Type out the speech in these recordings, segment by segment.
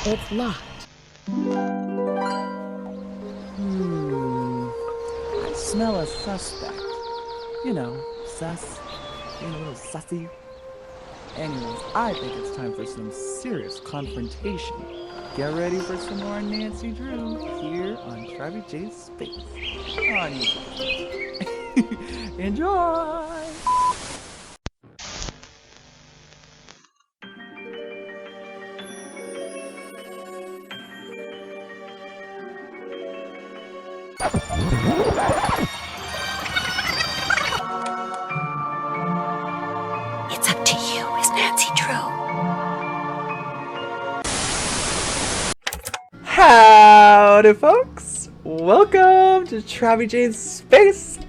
It's locked. I smell a suspect. You know, sus. Being a little sussy. Anyways, I think it's time for some serious confrontation. Get ready for some more Nancy Drew here on TravyJ's Space. On YouTube. Enjoy! It's up to you, is Nancy Drew. Howdy, folks! Welcome to TravyJ's Space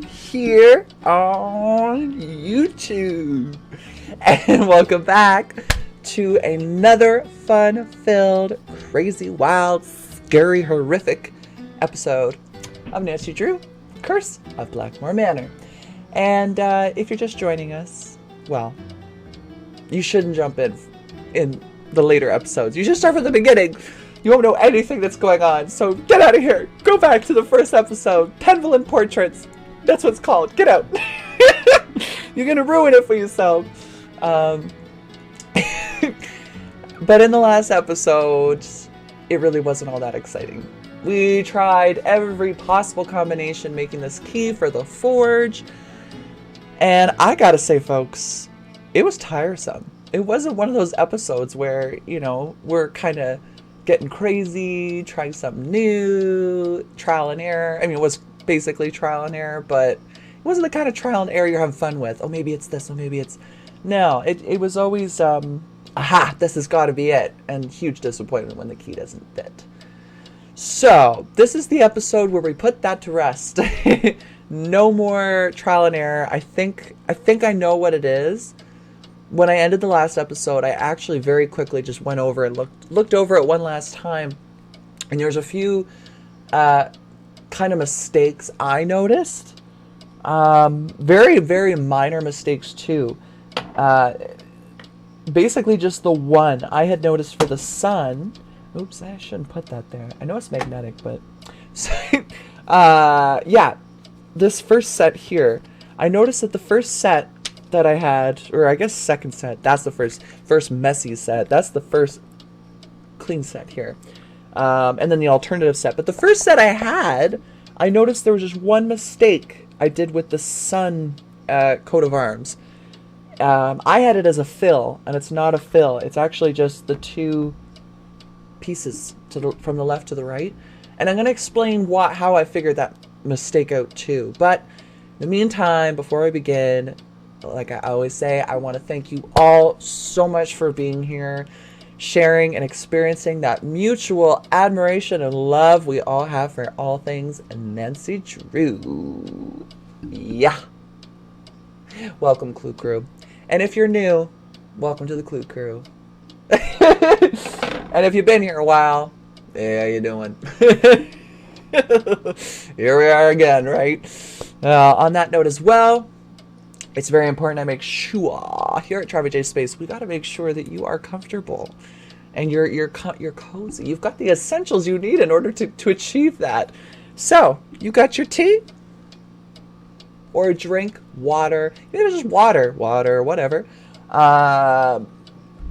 here on YouTube. And welcome back to another fun-filled, crazy, wild, scary, horrific episode of Nancy Drew, Curse of Blackmoor Manor. And if you're just joining us, well, you shouldn't jump in the later episodes. You should start from the beginning. You won't know anything that's going on. So get out of here. Go back to the first episode. Penvillain Portraits. That's what it's called. Get out. You're going to ruin it for yourself. But in the last episode, it really wasn't all that exciting. We tried every possible combination making this key for the forge. And I gotta say, folks, it was tiresome. It wasn't one of those episodes where, you know, we're kind of getting crazy, trying something new, trial and error. I mean, it was basically trial and error, but it wasn't the kind of trial and error you're having fun with. Oh, maybe it's this, oh, maybe it's... No, it was always, aha, this has got to be it. And huge disappointment when the key doesn't fit. So, this is the episode where we put that to rest. No more trial and error. I think I know what it is. When I ended the last episode, I actually very quickly just went over and looked over it one last time. And there's a few kind of mistakes I noticed. Very, very minor mistakes too. Basically just the one I had noticed for the sun. Oops, I shouldn't put that there. I know it's magnetic, but... yeah. This first set here, I noticed that the first set that I had, or I guess second set, that's the first messy set. That's the first clean set here. And then the alternative set. But the first set I had, I noticed there was just one mistake I did with the sun coat of arms. I had it as a fill, and it's not a fill. It's actually just the two pieces from the left to the right. And I'm going to explain how I figured that mistake out too. But in the meantime, before I begin, like I always say, I want to thank you all so much for being here, sharing and experiencing that mutual admiration and love we all have for all things Nancy Drew. Yeah. Welcome, Clue Crew. And if you're new, welcome to the Clue Crew. And if you've been here a while, hey, how you doing? Here we are again, right? On that note as well, it's very important I make sure here at TravyJ Space, we got to make sure that you are comfortable and you're cozy. You've got the essentials you need in order to achieve that. So, you got your tea or a drink, water, maybe just water, whatever.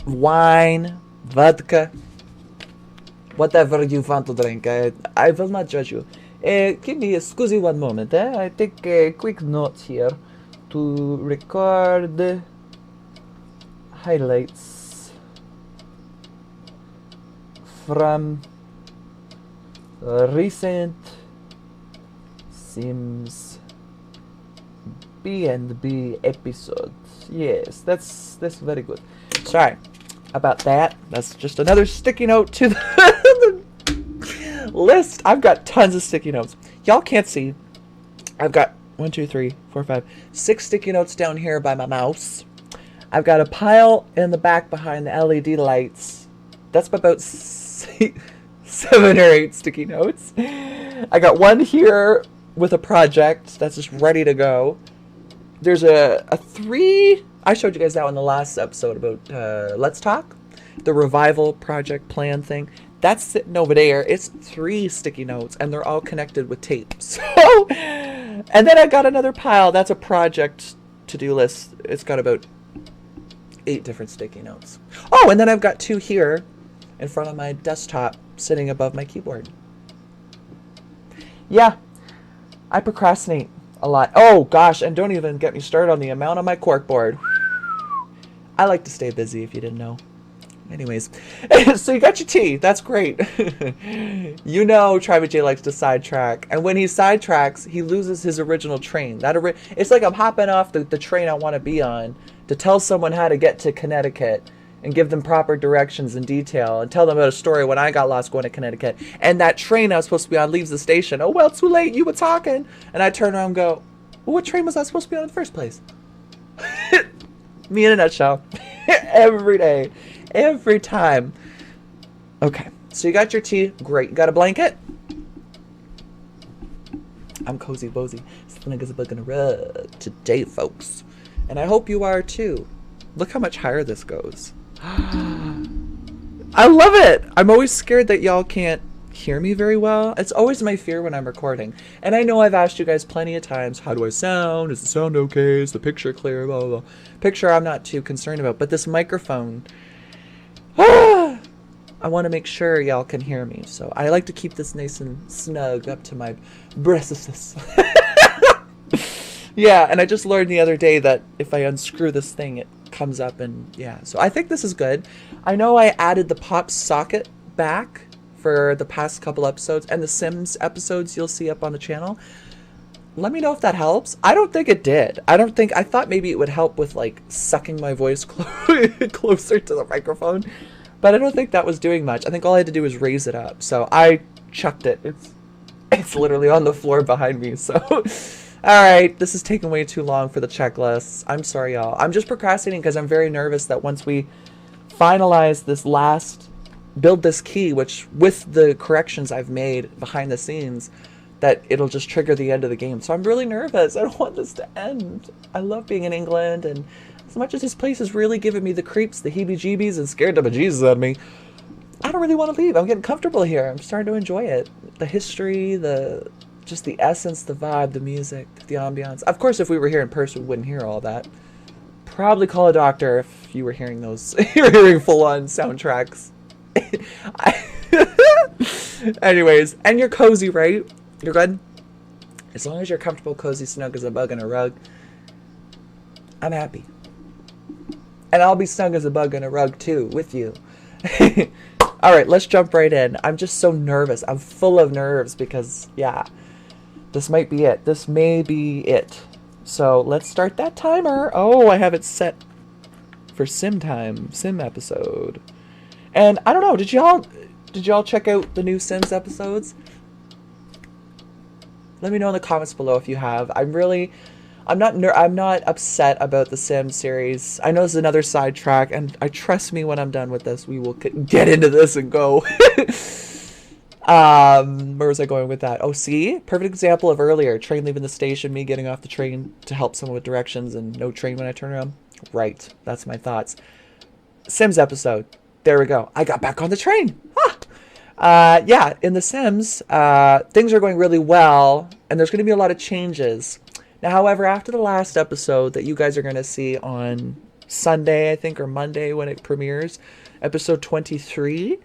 Wine, vodka, whatever you want to drink. I will not judge you. Give me, excuse me one moment. I take a quick note here to record highlights from recent Sims B&B episodes. Yes, that's very good. Sorry about that. That's just another sticky note to the list. I've got tons of sticky notes. Y'all can't see. I've got 1, 2, 3, 4, 5, 6 sticky notes down here by my mouse. I've got a pile in the back behind the LED lights. That's about 7 or 8 sticky notes. I got one here with a project that's just ready to go. There's a 3. I showed you guys that in the last episode about Let's Talk. the revival project plan thing, that's sitting over there. It's 3 sticky notes, and they're all connected with tape. So, and then I got another pile. That's a project to-do list. It's got about 8 different sticky notes. Oh, and then I've got 2 here in front of my desktop sitting above my keyboard. Yeah, I procrastinate a lot. Oh gosh, and don't even get me started on the amount on my corkboard. I like to stay busy, if you didn't know. Anyways, so you got your tea. That's great. You know TravyJ likes to sidetrack. And when he sidetracks, he loses his original train. It's like I'm hopping off the train I want to be on to tell someone how to get to Connecticut and give them proper directions and detail and tell them about a story when I got lost going to Connecticut. And that train I was supposed to be on leaves the station. Oh, well, too late. You were talking. And I turn around and go, well, what train was I supposed to be on in the first place? Me in a nutshell. Every day. Every time. Okay. So you got your tea. Great. You got a blanket? I'm cozy wozy. Snug as a bug in a rug today, folks. And I hope you are too. Look how much higher this goes. I love it. I'm always scared that y'all can't hear me very well. It's always my fear when I'm recording. And I know I've asked you guys plenty of times, how do I sound? Is the sound okay? Is the picture clear? Blah, blah, blah. Picture I'm not too concerned about. But this microphone, I want to make sure y'all can hear me. So I like to keep this nice and snug up to my breasts. Yeah, and I just learned the other day that if I unscrew this thing, it comes up and yeah. So I think this is good. I know I added the pop socket back for the past couple episodes and the Sims episodes you'll see up on the channel. Let me know if that helps. I don't think it did. I thought maybe it would help with like sucking my voice closer to the microphone, but I don't think that was doing much. I think all I had to do was raise it up. So I chucked it. It's literally on the floor behind me. So all right, this is taking way too long for the checklists. I'm sorry, y'all. I'm just procrastinating because I'm very nervous that once we finalize this last, build this key, which with the corrections I've made behind the scenes, that it'll just trigger the end of the game. So I'm really nervous. I don't want this to end. I love being in England, and as much as this place is really giving me the creeps, the heebie-jeebies, and scared the bejesus out of me, I don't really want to leave. I'm getting comfortable here. I'm starting to enjoy it. The history, just the essence, the vibe, the music, the ambiance. Of course, if we were here in person, we wouldn't hear all that. Probably call a doctor if you were hearing those. You're hearing full-on soundtracks. Anyways, and you're cozy, right? You're good? As long as you're comfortable, cozy, snug as a bug in a rug, I'm happy. And I'll be snug as a bug in a rug, too, with you. All right, let's jump right in. I'm just so nervous. I'm full of nerves because, yeah, this might be it. This may be it. So let's start that timer. Oh, I have it set for sim time, sim episode. And I don't know, did y'all check out the new Sims episodes? Let me know in the comments below if you have. I'm not upset about the Sims series. I know this is another sidetrack, and trust me, when I'm done with this, we will get into this and go. Where was I going with that? Oh, see? Perfect example of earlier. Train leaving the station, me getting off the train to help someone with directions, and no train when I turn around. Right. That's my thoughts. Sims episode. There we go. I got back on the train. Yeah, in The Sims, things are going really well, and there's going to be a lot of changes. Now, however, after the last episode that you guys are going to see on Sunday, I think, or Monday when it premieres, episode 23,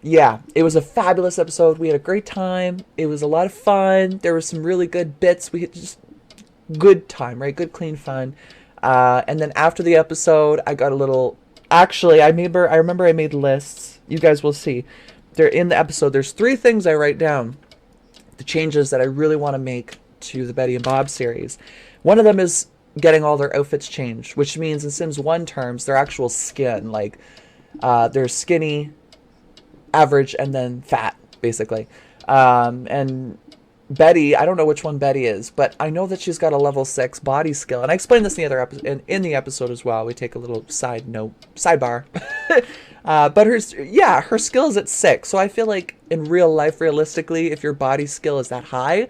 yeah, it was a fabulous episode. We had a great time. It was a lot of fun. There were some really good bits. We had just good time, right? Good, clean fun. And then after the episode, I got a little... Actually, I remember I made lists. You guys will see. They're in the episode. There's 3 things I write down. The changes that I really want to make to the Betty and Bob series. One of them is getting all their outfits changed, which means in Sims 1 terms, their actual skin. Like, they're skinny, average, and then fat, basically. And Betty, I don't know which one Betty is, but I know that she's got a level 6 body skill. And I explained this in the other in the episode as well. We take a little sidebar. But her skill is at 6. So I feel like in real life, realistically, if your body skill is that high,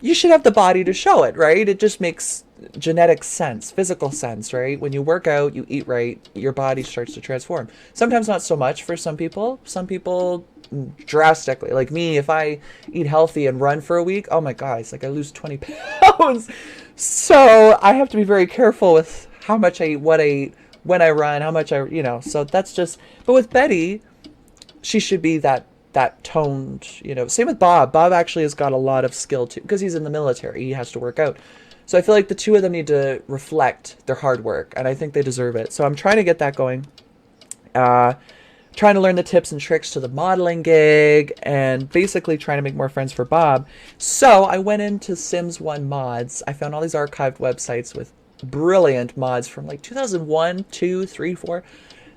you should have the body to show it, right? It just makes genetic sense, physical sense, right? When you work out, you eat right, your body starts to transform. Sometimes not so much for some people. Some people drastically. Like me, if I eat healthy and run for a week, oh my God, it's like I lose 20 pounds. So I have to be very careful with how much I eat, what I eat, when I run, how much so that's just, but with Betty, she should be that toned, same with Bob. Bob actually has got a lot of skill too, because he's in the military. He has to work out. So I feel like the two of them need to reflect their hard work, and I think they deserve it. So I'm trying to get that going. Trying to learn the tips and tricks to the modeling gig, and basically trying to make more friends for Bob. So I went into Sims 1 mods. I found all these archived websites with brilliant mods from like 2001, 2, 3, 4,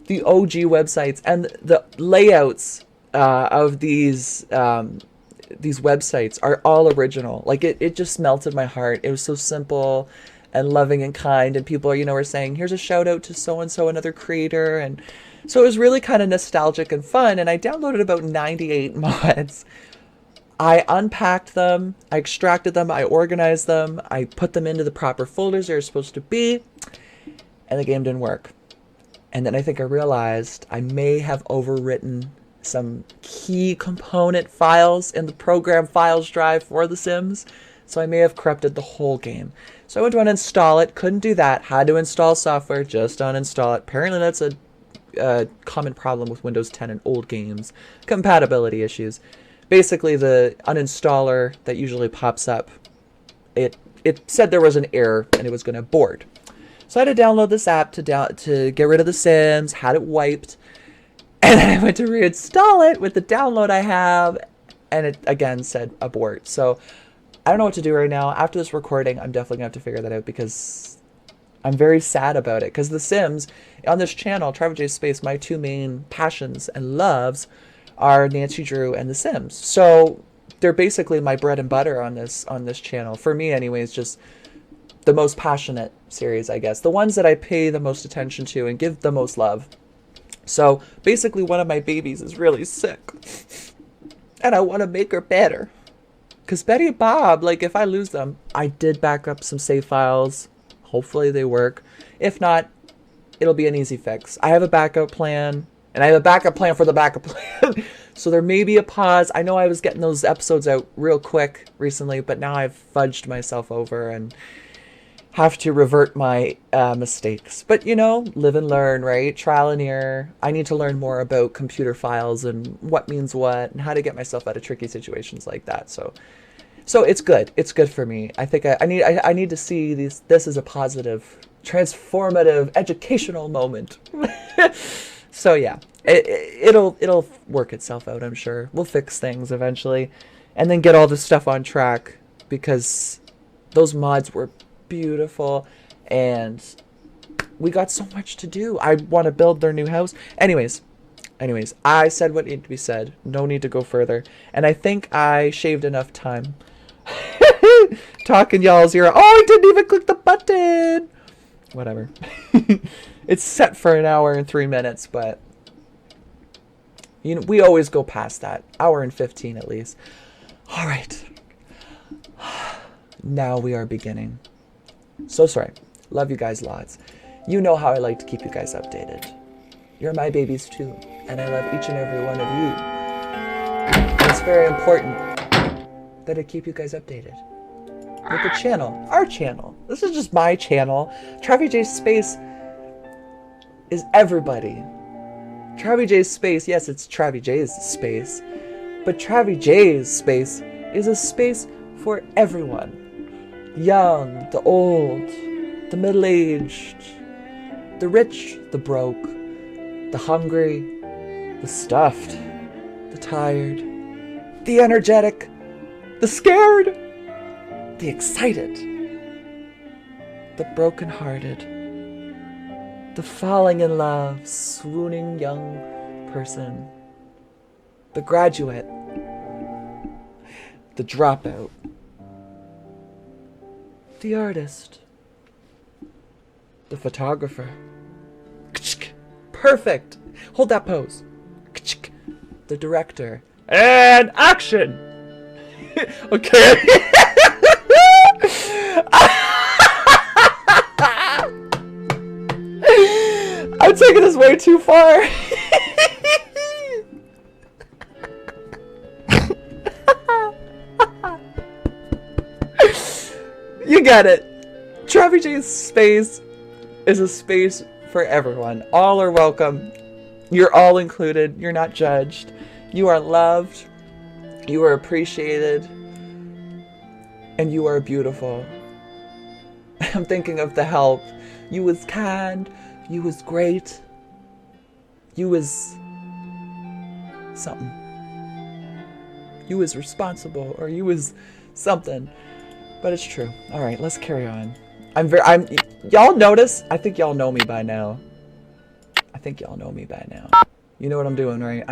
the OG websites, and the layouts of these websites are all original. Like it just melted my heart. It was so simple and loving and kind, and people were saying, here's a shout out to so and so, another creator, and so it was really kind of nostalgic and fun. And I downloaded about 98 mods. I unpacked them, I extracted them, I organized them, I put them into the proper folders they're supposed to be, and the game didn't work. And then I think I realized I may have overwritten some key component files in the program files drive for The Sims, so I may have corrupted the whole game. So I went to uninstall it, couldn't do that, had to install software, just uninstall it. Apparently that's a common problem with Windows 10 and old games, compatibility issues. Basically, the uninstaller that usually pops up, it said there was an error and it was going to abort. So I had to download this app to get rid of The Sims, had it wiped, and then I went to reinstall it with the download I have, and it again said abort. So I don't know what to do right now. After this recording, I'm definitely going to have to figure that out, because I'm very sad about it. Because The Sims, on this channel, TravyJ Space, my two main passions and loves are Nancy Drew and The Sims. So they're basically my bread and butter on this channel. For me anyways, just the most passionate series, I guess. The ones that I pay the most attention to and give the most love. So basically one of my babies is really sick. And I want to make her better. Because Betty and Bob, like if I lose them, I did back up some save files. Hopefully they work. If not, it'll be an easy fix. I have a backup plan. And I have a backup plan for the backup plan. So there may be a pause. I know I was getting those episodes out real quick recently, but now I've fudged myself over and have to revert my mistakes. But, live and learn, right? Trial and error. I need to learn more about computer files and what means what and how to get myself out of tricky situations like that. So it's good. It's good for me. I think I need to see this as a positive, transformative, educational moment. So yeah, it'll work itself out, I'm sure. We'll fix things eventually and then get all this stuff on track, because those mods were beautiful and we got so much to do. I want to build their new house. Anyways, I said what needed to be said. No need to go further. And I think I shaved enough time talking y'all's ear. Oh, I didn't even click the button. Whatever. It's set for an hour and 3 minutes, but we always go past that. Hour and 15 at least. All right. Now we are beginning. So sorry. Love you guys lots. You know how I like to keep you guys updated. You're my babies too, and I love each and every one of you. And it's very important that I keep you guys updated with the channel, our channel. This is just my channel. TravyJ Space is everybody. TravyJ's Space, yes, it's TravyJ's space, but TravyJ's Space is a space for everyone. Young, the old, the middle-aged, the rich, the broke, the hungry, the stuffed, the tired, the energetic, the scared, the excited, the broken-hearted, the falling in love, swooning young person, the graduate, the dropout, the artist, the photographer. Perfect! Hold that pose. The director. And action! Okay. is way too far. You get it. TravyJ's space is a space for everyone. All are welcome. You're all included. You're not judged. You are loved. You are appreciated. And you are beautiful. I'm thinking of The Help. You was kind. You was great. You was something. You was responsible, or you was something. But it's true. All right, let's carry on. Y'all notice? I think y'all know me by now. You know what I'm doing, right?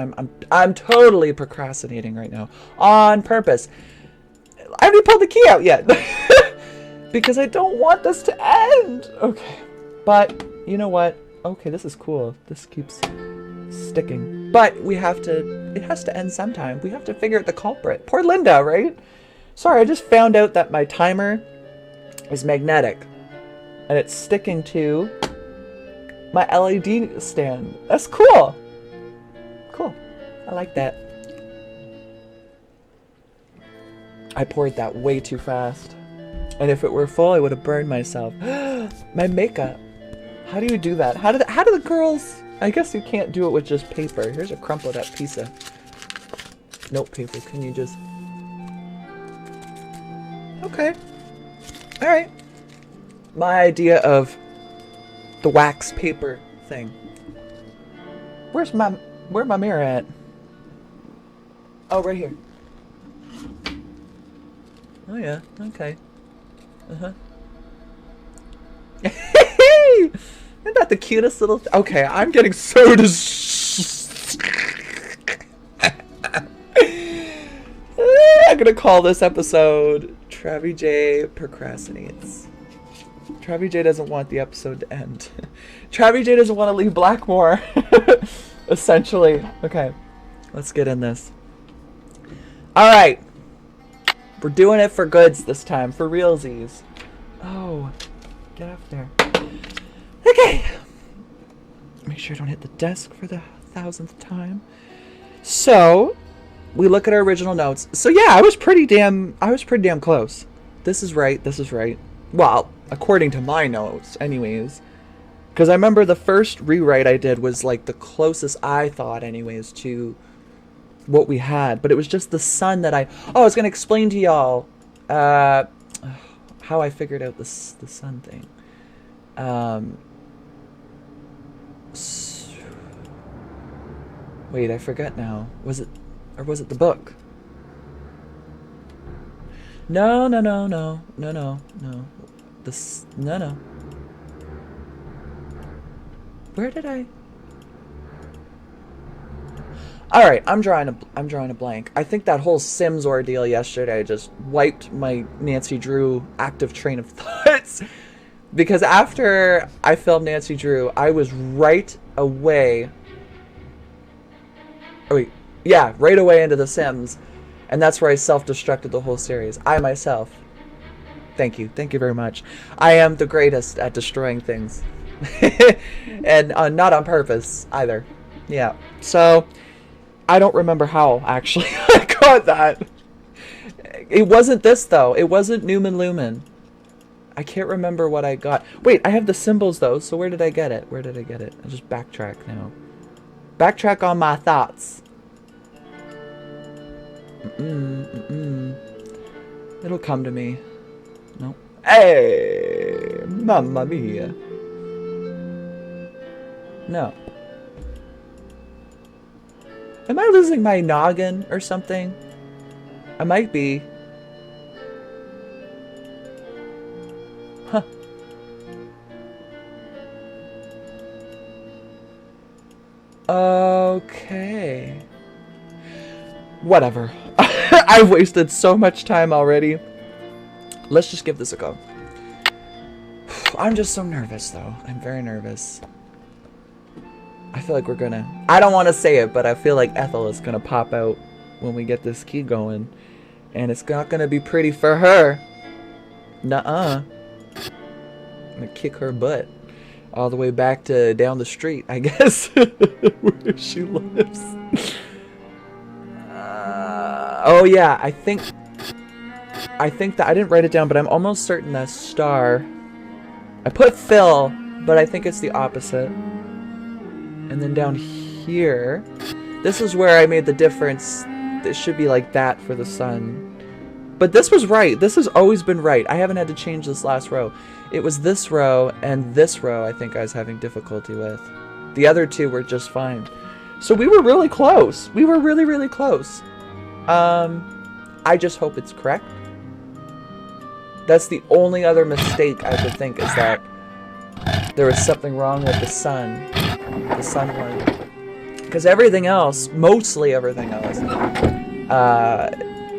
I'm totally procrastinating right now on purpose. I haven't pulled the key out yet because I don't want this to end. Okay, but you know what? Okay, this is cool. This keeps sticking, but it has to end sometime. We have to figure out the culprit. Poor Linda, right? Sorry, I just found out that my timer is magnetic and it's sticking to my LED stand. That's cool. Cool. I like that. I poured that way too fast. And if it were full, I would have burned myself. My makeup. How do you do that? How do the girls... I guess you can't do it with just paper. Here's a crumpled up piece of note paper. Can you just... Okay. Alright. My idea of the wax paper thing. Where's my mirror at? Oh, right here. Oh yeah, okay. Uh-huh. Isn't that the cutest little okay, I'm getting so I'm gonna call this episode TravyJ Procrastinates. TravyJ doesn't want the episode to end. TravyJ doesn't want to leave Blackmoor. Essentially. Okay, let's get in this. Alright. We're doing it for goods this time, for realsies. Oh, get off there. Okay. Make sure I don't hit the desk for the 1000th time. So, we look at our original notes. So yeah, I was pretty damn close. This is right. Well, according to my notes, anyways. Because I remember the first rewrite I did was like the closest I thought, anyways, to what we had. But it was just the sun that I was going to explain to y'all how I figured out the sun thing. Wait, I forget now. Was it the book? No. No. Where did I? All right, I'm drawing a blank. I think that whole Sims ordeal yesterday just wiped my Nancy Drew active train of thoughts. Because after I filmed Nancy Drew, I was right away into The Sims. And that's where I self-destructed the whole series. I myself. Thank you very much. I am the greatest at destroying things. And not on purpose, either. Yeah. So, I don't remember how, actually, I got that. It wasn't this, though. It wasn't Newman Lumen. I can't remember what I got. Wait, I have the symbols, though, so where did I get it? I'll just backtrack now. Backtrack on my thoughts. It'll come to me. No. Hey! Mamma mia. No. Am I losing my noggin or something? I might be. Huh. Okay. Whatever. I've wasted so much time already. Let's just give this a go. I'm just so nervous, though. I'm very nervous. I feel like we're gonna... I don't want to say it, but I feel like Ethel is gonna pop out when we get this key going. And it's not gonna be pretty for her. Nuh-uh. I'm gonna kick her butt. all the way back to down the street, I guess, where she lives. Oh yeah, I think that I didn't write it down, but I'm almost certain that Star. I put Phil, but I think it's the opposite. And then down here, this is where I made the difference. It should be like that for the sun. But this was right. This has always been right. I haven't had to change this last row. It was this row and this row I think I was having difficulty with. The other two were just fine. So we were really close. We were really, really close. I just hope it's correct. That's the only other mistake I could think, is that there was something wrong with the sun. The sun one. Because everything else, mostly everything else,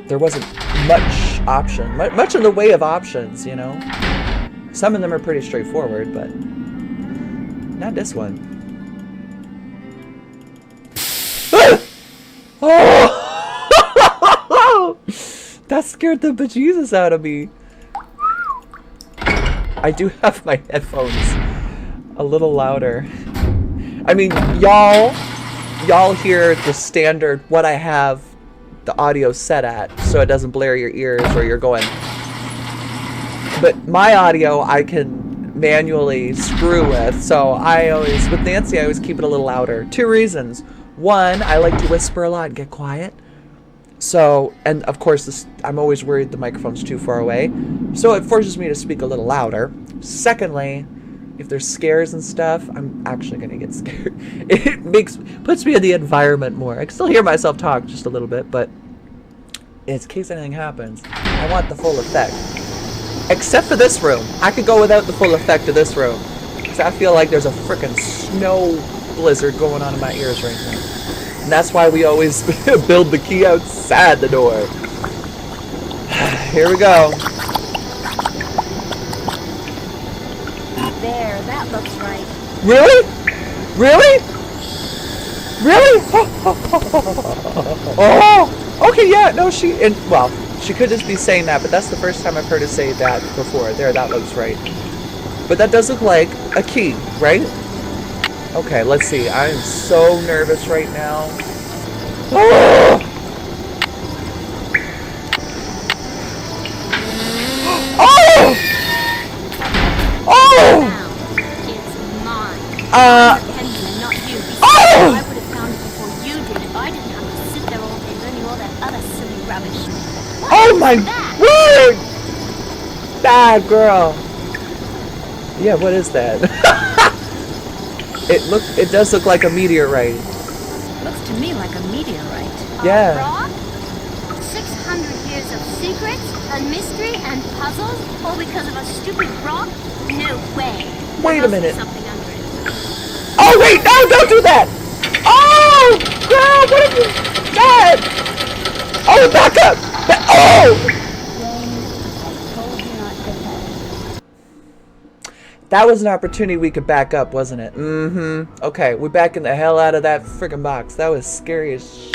there wasn't much option. Much in the way of options, you know? Some of them are pretty straightforward, but not this one. Oh! That scared the bejesus out of me. I do have my headphones a little louder. I mean, y'all hear the standard what I have the audio set at, so it doesn't blare your ears or you're going. But my audio I can manually screw with, so with Nancy I always keep it a little louder. Two reasons. One, I like to whisper a lot and get quiet. So, and of course, I'm always worried the microphone's too far away. So it forces me to speak a little louder. Secondly, if there's scares and stuff, I'm actually going to get scared. It puts me in the environment more. I can still hear myself talk just a little bit, but in case anything happens, I want the full effect. Except for this room. I could go without the full effect of this room. Because I feel like there's a frickin' snow blizzard going on in my ears right now. And that's why we always build the key outside the door. Here we go. There, that looks right. Really? Really? Really? Oh! Okay, yeah, no, she could just be saying that, but that's the first time I've heard her say that before. There, that looks right. But that does look like a key, right? Okay, let's see. I am so nervous right now. Oh! Oh! Oh! It's mine. Not you. Oh! I would have found it before you did if I didn't have to sit there all day learning all that other silly rubbish. Oh my word! Bad girl. Yeah, what is that? It does look like a meteorite. Looks to me like a meteorite. Yeah. Rock? 600 years of secrets and mystery and puzzles, all because of a stupid rock? No way. Wait a minute. Something under it. Oh wait, no, don't do that! Oh! Girl, what have you done? Oh, back up! Oh! That was an opportunity we could back up, wasn't it? Mm-hmm. Okay, we're backing the hell out of that freaking box. That was scary as sh...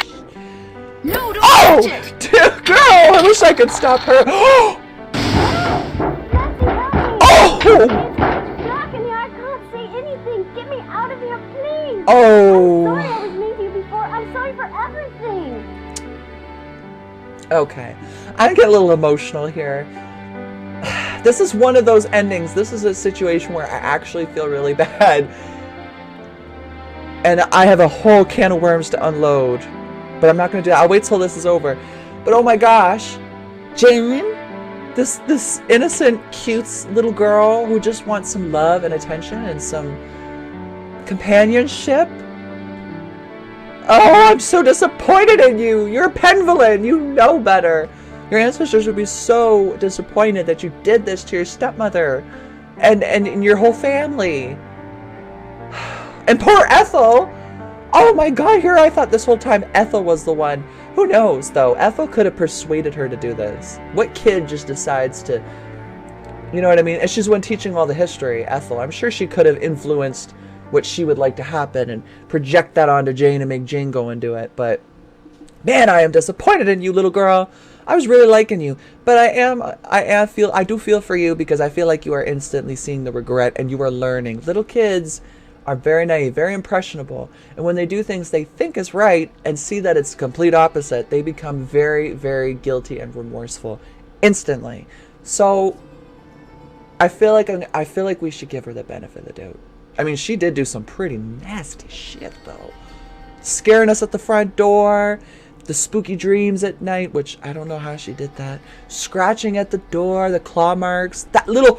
No, don't Oh! touch it! Girl, I wish I could stop her. Oh! Oh! Dark in here, I can't see anything. Get me out of here, please. Oh! I'm sorry I was mean to you before. I'm sorry for everything. Okay. I get a little emotional here. This is one of those endings. This is a situation where I actually feel really bad. And I have a whole can of worms to unload. But I'm not going to do that. I'll wait till this is over. But oh my gosh. Jane, this innocent, cute little girl who just wants some love and attention and some companionship. Oh, I'm so disappointed in you. You're a Penvillain. You know better. Your ancestors would be so disappointed that you did this to your stepmother and your whole family. And poor Ethel. Oh my god, here I thought this whole time Ethel was the one. Who knows, though? Ethel could have persuaded her to do this. What kid just decides to... You know what I mean? And she's the one teaching all the history, Ethel. I'm sure she could have influenced what she would like to happen and project that onto Jane and make Jane go and do it. But, man, I am disappointed in you, little girl. I was really liking you, but I do feel for you because I feel like you are instantly seeing the regret and you are learning. Little kids are very naive, very impressionable, and when they do things they think is right and see that it's complete opposite, they become very, very guilty and remorseful instantly. So I feel like we should give her the benefit of the doubt. I mean, she did do some pretty nasty shit though. Scaring us at the front door, the spooky dreams at night, which I don't know how she did that. Scratching at the door, the claw marks, that little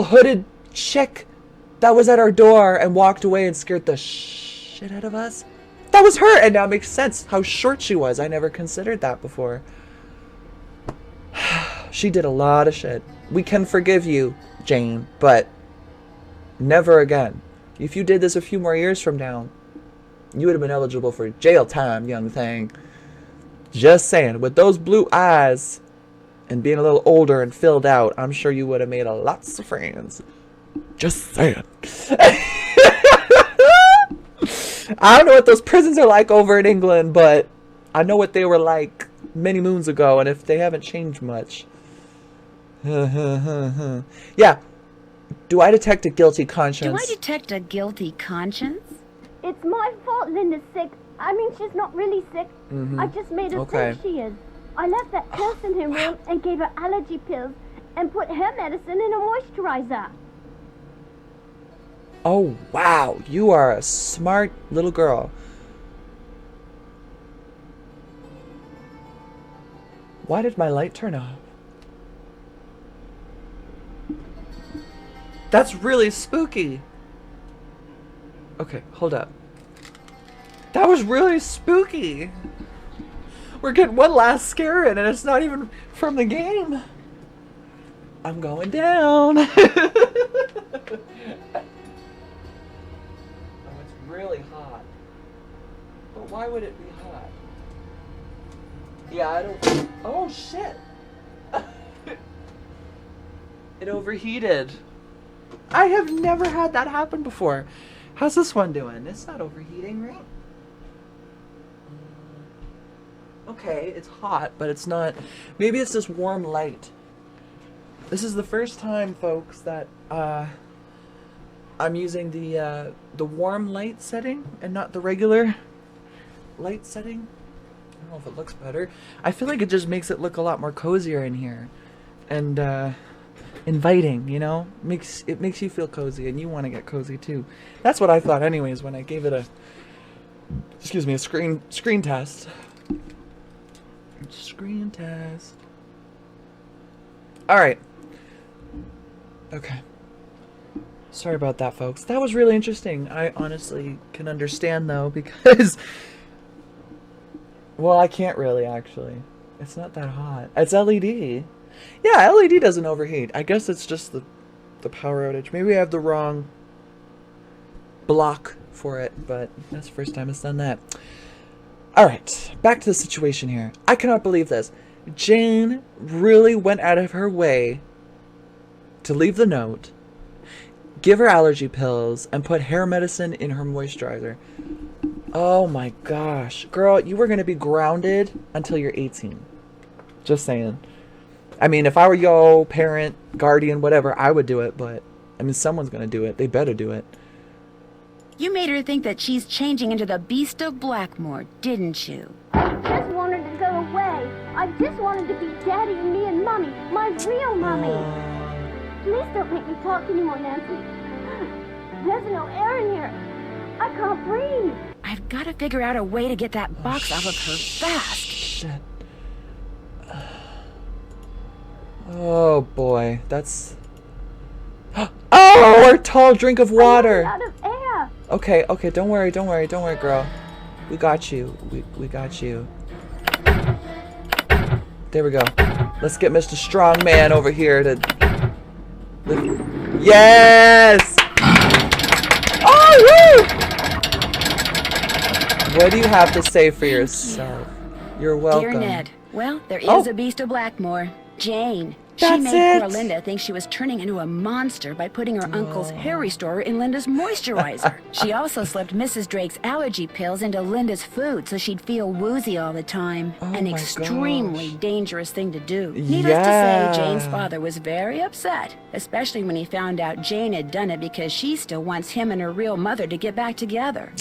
hooded chick that was at our door and walked away and scared the shit out of us. That was her, and now it makes sense how short she was. I never considered that before. She did a lot of shit. We can forgive you, Jane, but never again. If you did this a few more years from now, you would have been eligible for jail time, young thing. Just saying. With those blue eyes and being a little older and filled out, I'm sure you would have made lots of friends. Just saying. I don't know what those prisons are like over in England, but I know what they were like many moons ago, and if they haven't changed much. Yeah. Do I detect a guilty conscience? Do I detect a guilty conscience? It's my fault Linda's sick. I mean, she's not really sick. I just made her think she is. I left that purse in her room and gave her allergy pills and put her medicine in a moisturizer. Oh, wow. You are a smart little girl. Why did my light turn off? That's really spooky. Okay, hold up. That was really spooky. We're getting one last scare in and it's not even from the game. I'm going down. Oh, it's really hot. But why would it be hot? Yeah, I don't... Oh, shit. It overheated. I have never had that happen before. How's this one doing? It's not overheating, right? Okay, it's hot, but it's not... Maybe it's this warm light. This is the first time, folks, that I'm using the warm light setting and not the regular light setting. I don't know if it looks better. I feel like it just makes it look a lot more cozier in here. And, inviting, you know? It makes you feel cozy, and you want to get cozy too. That's what I thought anyways when I gave it a screen test. Screen test. Alright. Okay. Sorry about that, folks. That was really interesting. I honestly can understand though, because well, I can't really actually. It's not that hot. It's LED. Yeah, LED doesn't overheat. I guess it's just the power outage. Maybe I have the wrong block for it, but that's the first time it's done that. Alright, back to the situation here. I cannot believe this. Jane really went out of her way to leave the note, give her allergy pills, and put hair medicine in her moisturizer. Oh my gosh. Girl, you were going to be grounded until you're 18. Just saying. I mean, if I were your parent, guardian, whatever, I would do it, but, I mean, someone's gonna do it. They better do it. You made her think that she's changing into the Beast of Blackmoor, didn't you? I just wanted to go away. I just wanted to be Daddy and me and Mommy, my real Mommy. Please don't make me talk anymore, Nancy. There's no air in here. I can't breathe. I've got to figure out a way to get that box off of her fast. Shit. Oh boy, that's... Oh, our tall drink of water! I'm out of air! Okay, okay, don't worry, girl. We got you. We got you. There we go. Let's get Mr. Strongman over here to... Yes! Oh, woo! What do you have to say for yourself? You're welcome. Dear Ned, well, there is a Beast of Blackmoor. Jane, She That's made it. poor Linda think she was turning into a monster by putting her uncle's hair restorer in Linda's moisturizer. She also slipped Mrs. Drake's allergy pills into Linda's food so she'd feel woozy all the time. An my extremely gosh. dangerous thing to do. Needless to say, Jane's father was very upset, especially when he found out Jane had done it because she still wants him and her real mother to get back together.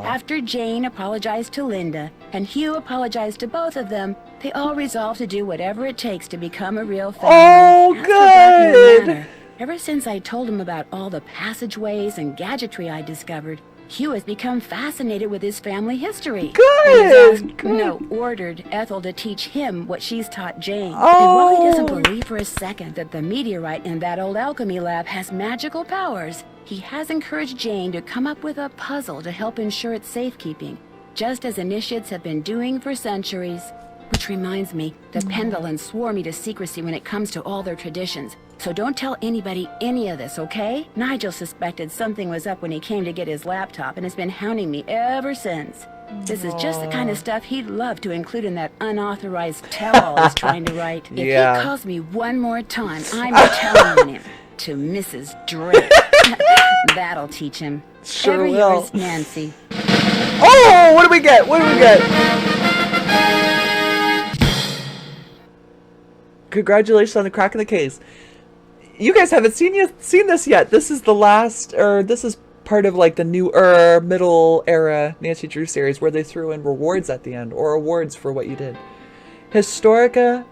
After Jane apologized to Linda and Hugh apologized to both of them, they all resolved to do whatever it takes to become a real family. Oh, As for Blackmoor good. Manor, ever since I told him about all the passageways and gadgetry I discovered, Hugh has become fascinated with his family history. Good, And he's asked, ordered Ethel to teach him what she's taught Jane. Oh. And while he doesn't believe for a second that the meteorite in that old alchemy lab has magical powers, he has encouraged Jane to come up with a puzzle to help ensure its safekeeping, just as initiates have been doing for centuries. Which reminds me, the Pendletons swore me to secrecy when it comes to all their traditions. So don't tell anybody any of this, okay? Nigel suspected something was up when he came to get his laptop and has been hounding me ever since. This is just the kind of stuff he'd love to include in that unauthorized tell-all he's trying to write. If Yeah. he calls me one more time, I'm telling him to Mrs. Drake. That'll teach him. Sure Ever will. yours, Nancy. Oh, what do we get? What do we get? Congratulations on the crack in the case. You guys haven't seen this yet. This is the last, or this is part of like the new middle era Nancy Drew series where they threw in rewards at the end, or awards for what you did. Historica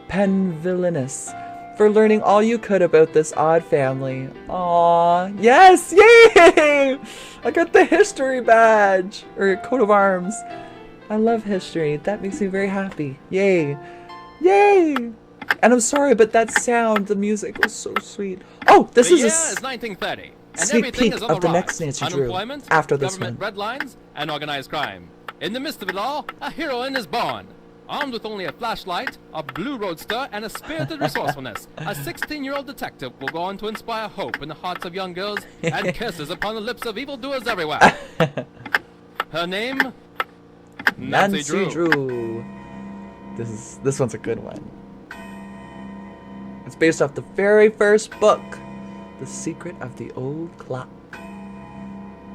Penvillinus, for learning all you could about this odd family. Aww. Yes! Yay! I got the history badge, or coat of arms. I love history. That makes me very happy. Yay! Yay! And I'm sorry, but that sound, the music was so sweet. Oh, this is year a is 1930, and sneak everything peek is on of the rise. next Nancy Drew Unemployment, after this government one. red lines, and organized crime. In the midst of it all, a heroine is born. Armed with only a flashlight, a blue roadster, and a spirited resourcefulness, a 16-year-old detective will go on to inspire hope in the hearts of young girls and kisses upon the lips of evildoers everywhere. Her name? Nancy Drew. This one's a good one. It's based off the very first book, The Secret of the Old Clock.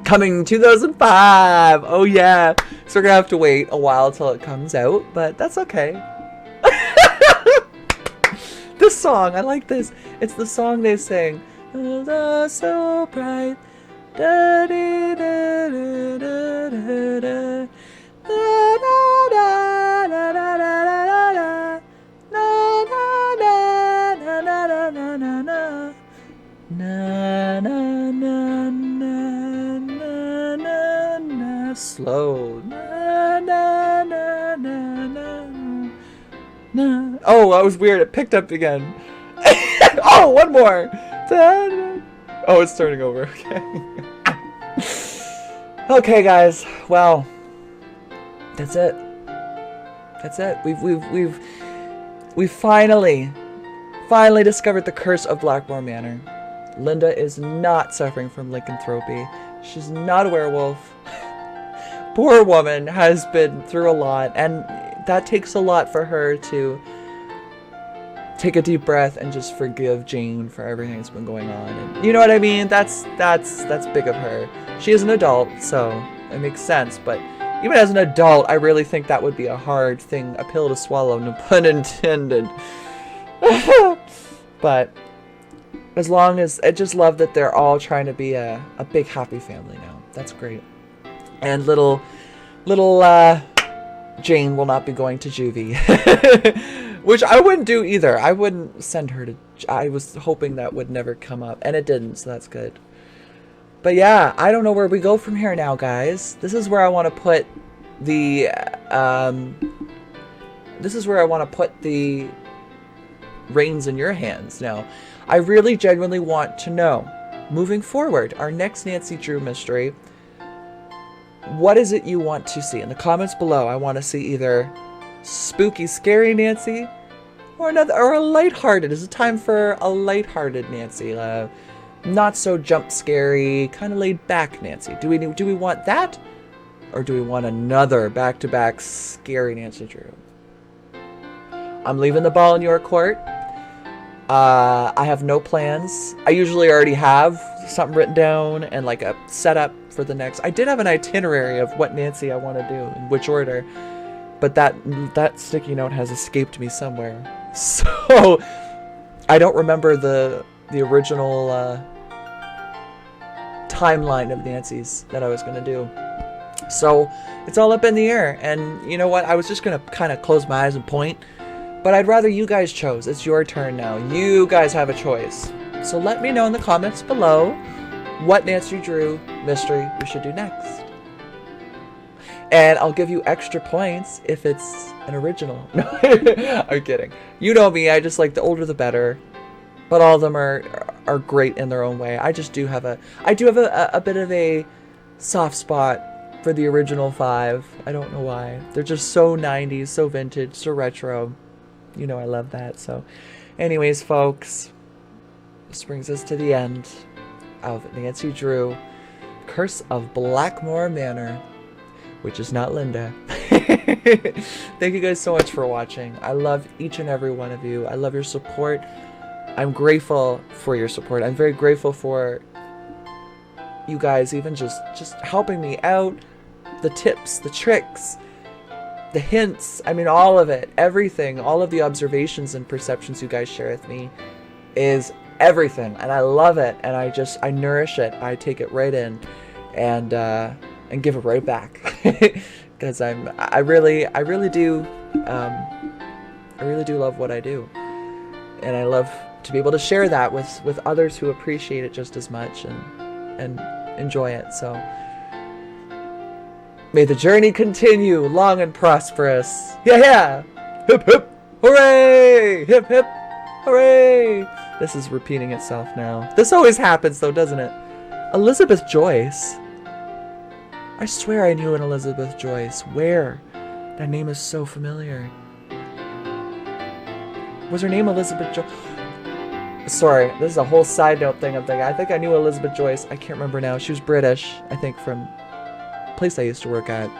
Coming 2005. Oh yeah. So we're gonna have to wait a while till it comes out, but that's okay. This song, I like this. It's the song they sing. "Oh, so bright. Da, da, da, da, da, da, da. Da, da, da, da, da, da, da, da. Na, na, na, na, na, na, na, na, na. Na, na, na, na, na, na, na. Slow. Na, na, na, na, na, na. Oh, that was weird. It picked up again. Oh, one more. Da, da. Oh, it's starting over. Okay. Okay, guys. Well, that's it. That's it. We've finally discovered the curse of Blackmoor Manor. Linda is not suffering from lycanthropy. She's not a werewolf. Poor woman has been through a lot, and that takes a lot for her to take a deep breath and just forgive Jane for everything that's been going on. And you know what I mean? That's big of her. She is an adult, so it makes sense, but even as an adult, I really think that would be a hard thing, a pill to swallow, no pun intended. But as long as, I just love that they're all trying to be a big happy family now. That's great. And little Jane will not be going to juvie. Which I wouldn't do either. I wouldn't send her to, I was hoping that would never come up, and it didn't, so that's good. But yeah, I don't know where we go from here now, guys. This is where I want to put the, reins in your hands now. I really genuinely want to know, moving forward, our next Nancy Drew mystery, what is it you want to see? In the comments below, I want to see either spooky, scary Nancy, or a lighthearted. Is it time for a lighthearted Nancy? Not so jump scary, kind of laid back Nancy. Do we want that, or do we want another back-to-back scary Nancy Drew? I'm leaving the ball in your court. I have no plans. I usually already have something written down and like a setup for the next. I did have an itinerary of what Nancy I want to do, in which order, but that sticky note has escaped me somewhere. So I don't remember the original timeline of Nancy's that I was going to do. So it's all up in the air. And you know what? I was just going to kind of close my eyes and point, but I'd rather you guys chose. It's your turn now. You guys have a choice. So let me know in the comments below what Nancy Drew mystery we should do next. And I'll give you extra points if it's an original. No, I'm kidding. You know me, I just like the older the better. But all of them are great in their own way. I do have a bit of a soft spot for the original 5. I don't know why. They're just so 90s, so vintage, so retro. You know I love that. So anyways, folks, this brings us to the end of Nancy Drew, Curse of Blackmoor Manor, which is not Linda. Thank you guys so much for watching. I love each and every one of you. I love your support. I'm grateful for your support. I'm very grateful for you guys even just helping me out. The tips, the tricks, the hints. I mean, all of it, everything, all of the observations and perceptions you guys share with me is everything. And I love it. And I nourish it. I take it right in and give it right back. Because I really do love what I do. And I love to be able to share that with others who appreciate it just as much and enjoy it. So may the journey continue long and prosperous. Yeah! Hip hip! Hooray! Hip hip! Hooray! This is repeating itself now. This always happens though, doesn't it? Elizabeth Joyce. I swear I knew an Elizabeth Joyce. Where? That name is so familiar. Was her name Elizabeth Joyce? Sorry, this is a whole side note thing I'm thinking. I think I knew Elizabeth Joyce. I can't remember now. She was British, I think, from a place I used to work at.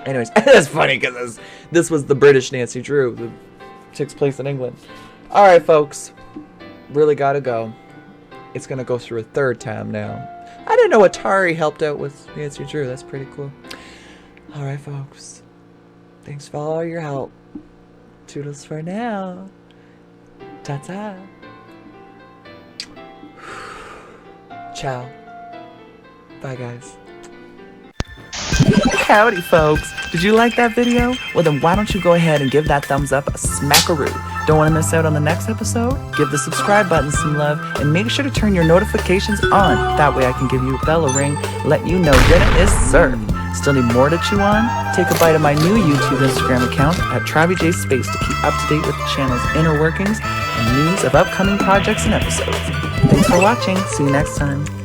Anyways, that's funny because this was the British Nancy Drew that takes place in England. Alright, folks. Really gotta go. It's gonna go through a third time now. I didn't know Atari helped out with Nancy Drew. That's pretty cool. Alright, folks. Thanks for all your help. Toodles for now. Ta-ta. Ciao. Bye, guys. Howdy, folks. Did you like that video? Well, then why don't you go ahead and give that thumbs up a smackaroo. Don't want to miss out on the next episode? Give the subscribe button some love and make sure to turn your notifications on. That way I can give you a bell ring, let you know dinner is served. Still need more to chew on? Take a bite of my new YouTube Instagram account at TravyJ Space to keep up to date with the channel's inner workings and news of upcoming projects and episodes. Thanks for watching. See you next time.